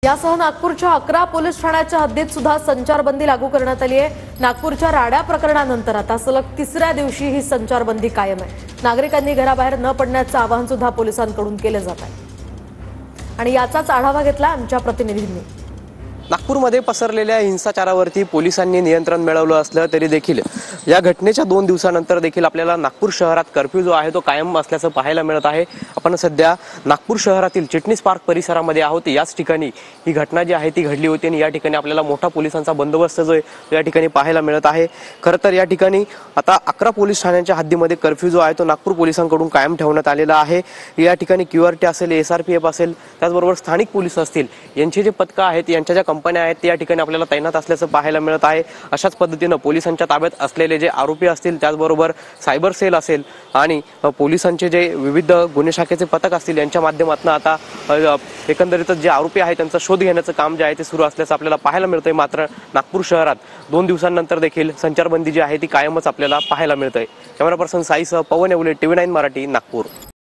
यासह नागपूरच्या 11 पोलीस ठाण्याच्या हद्दीत सुद्धा संचारबंदी लागू करण्यात आली आहे। नागपूरच्या राड्या प्रकरणानंतर आता सलग तिसऱ्या दिवशी ही संचारबंदी कायम आहे। नागरिकांनी घराबाहेर न पडण्याचं आवाहन सुद्धा पोलिसांकडून केलं जात आहे आणि याचाच आढावा घेतला आमच्या प्रतिनिधींनी। नागपूरमध्ये पसरलेल्या हिंसाचारावरती पोलिसांनी नियंत्रण मिळवलं असलं तरी देखील या घटनेच्या 2 दिवसानंतर देखील आपल्याला नागपूर शहरात कर्फ्यू जो आहे तो कायम असल्याचं पाहायला मिळत आहे। आपण सध्या नागपूर शहरातील चिटणीस पार्क परिसरामध्ये आहोत। याच ठिकाणी ही घटना जी आहे ती घडली होती आणि या ठिकाणी आपल्याला मोठा पोलिसांचा बंदोबस्त जो आहे या ठिकाणी पाहायला मिळत आहे। खरं तर या ठिकाणी आता 11 पोलीस ठाण्यांच्या हद्दीमध्ये कर्फ्यू जो आहे तो नागपूर पोलिसांकडून कायम ठेवण्यात आलेला आहे। या ठिकाणी QRT असेल, SRPF असेल, त्याचबरोबर स्थानिक पोलीस असतील, यांचे जे पथकं आहेत, यांच्या ज्या कंपन्या आहेत, या ठिकाणी आपल्याला तैनात असल्याचं पाहायला मिळत आहे। अशाच पद्धतीनं पोलिसांच्या ताब्यात असलेले जे आरोपी असतील, त्याचबरोबर सायबर सेल असेल आणि पोलिसांचे जे विविध गुन्हे शाखेचे पथक असतील, यांच्या माध्यमातून आता एकंदरीतच जे आरोपी आहेत त्यांचा शोध घेण्याचं काम जे आहे ते सुरू असल्याचं आपल्याला पाहायला मिळतंय। मात्र नागपूर शहरात 2 दिवसांनंतर देखील संचारबंदी जी आहे ती कायमच आपल्याला पाहायला मिळतंय। कॅमेरा पर्सन साईसह पवन येवले, TV9 मराठी, नागपूर।